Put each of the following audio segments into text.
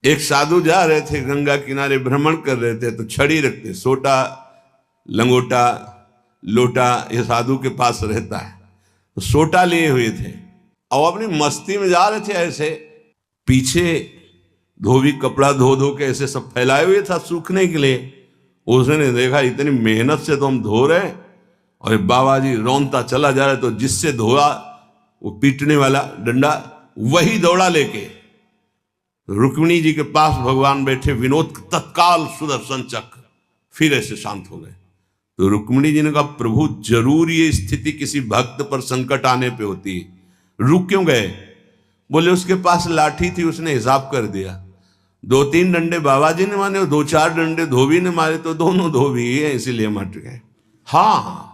एक साधु जा रहे थे, गंगा किनारे भ्रमण कर रहे थे, तो छड़ी रखते, सोटा लंगोटा लोटा ये साधु के पास रहता है, तो सोटा लिए हुए थे और अपनी मस्ती में जा रहे थे। ऐसे पीछे धोबी कपड़ा धो धो के ऐसे सब फैलाए हुए था सूखने के लिए। उसने देखा इतनी मेहनत से तो हम धो रहे और बाबा जी रौनता चला जा रहा है, तो जिससे धोआ वो पीटने वाला डंडा वही दौड़ा लेके रुक्मिणी जी के पास भगवान बैठे, विनोद तत्काल सुदर्शन चक्र, फिर ऐसे शांत हो गए। तो रुक्मिणी जी ने कहा प्रभु जरूर ये स्थिति किसी भक्त पर संकट आने पे होती है, रुक क्यों गए? बोले उसके पास लाठी थी, उसने हिसाब कर दिया, 2-3 डंडे बाबा जी ने मारे और 2-4 डंडे धोबी ने मारे, तो दोनों धोबी ही है इसीलिए मट गए। हाँ,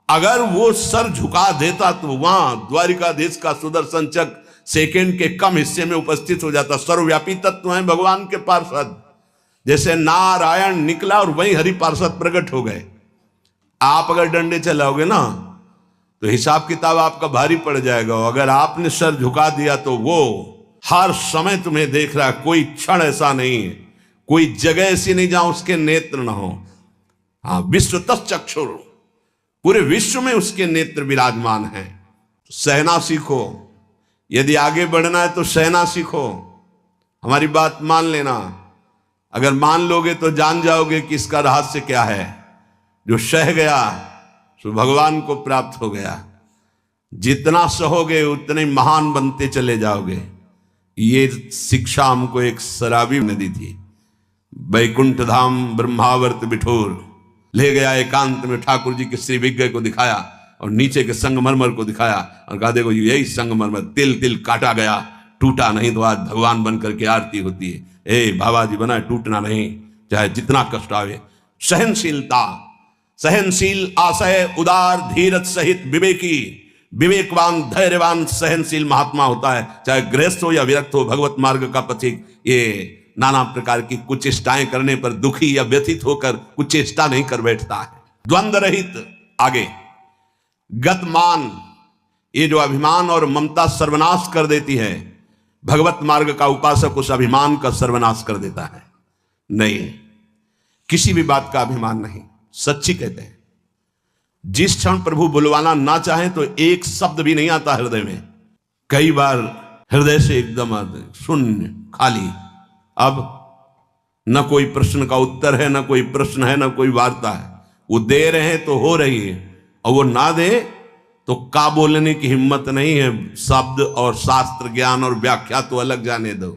अगर वो सर झुका देता तो वहां द्वारिकाधीश का सुदर्शन चक्र सेकंड के कम हिस्से में उपस्थित हो जाता। सर्वव्यापी तत्व है भगवान के पार्षद, जैसे नारायण निकला और वहीं हरि पार्षद प्रकट हो गए। आप अगर डंडे चलाओगे ना तो हिसाब किताब आपका भारी पड़ जाएगा। अगर आपने सर झुका दिया तो वो हर समय तुम्हें देख रहा है, कोई क्षण ऐसा नहीं है, कोई जगह ऐसी नहीं जहां उसके नेत्र ना हो। हाँ, विश्व तच्चक्षुर, पूरे विश्व में उसके नेत्र विराजमान हैं। सहना सीखो, यदि आगे बढ़ना है तो सहना सीखो। हमारी बात मान लेना, अगर मान लोगे तो जान जाओगे कि इसका रहस्य क्या है। जो सह गया सो भगवान को प्राप्त हो गया। जितना सहोगे उतने महान बनते चले जाओगे। ये शिक्षा हमको एक शराबी ने दी थी। बैकुंठ धाम ब्रह्मावर्त बिठोर ले गया, एकांत में ठाकुर जी के श्री विग्रह को दिखाया और नीचे के संगमरमर को दिखाया और कहा देखो यही संगमरमर तिल तिल काटा गया, टूटा नहीं तो आज भगवान बनकर के आरती होती है। ए बाबा जी बना, टूटना नहीं, चाहे जितना कष्ट आवे। सहनशीलता, सहनशील, आशय, उदार, धीरज सहित विवेकी, विवेकवान, धैर्यवान, सहनशील महात्मा होता है, चाहे गृहस्थ हो या विरक्त हो, भगवत मार्ग का पथिक। ये नाना प्रकार की कुचेष्टाएं करने पर दुखी या व्यथित होकर कुचेष्टा नहीं कर बैठता है। द्वंद्व रहित, आगे गतमान, ये जो अभिमान और ममता सर्वनाश कर देती है, भगवत मार्ग का उपासक उस अभिमान का सर्वनाश कर देता है। नहीं, किसी भी बात का अभिमान नहीं। सच्ची कहते हैं, जिस क्षण प्रभु बुलवाना ना चाहे तो एक शब्द भी नहीं आता हृदय में। कई बार हृदय से एकदम शून्य, खाली। अब न कोई प्रश्न का उत्तर है, न कोई प्रश्न है, न कोई वार्ता है। वो दे रहे हैं तो हो रही है, और वो ना दे तो का बोलने की हिम्मत नहीं है। शब्द और शास्त्र ज्ञान और व्याख्या तो अलग जाने दो।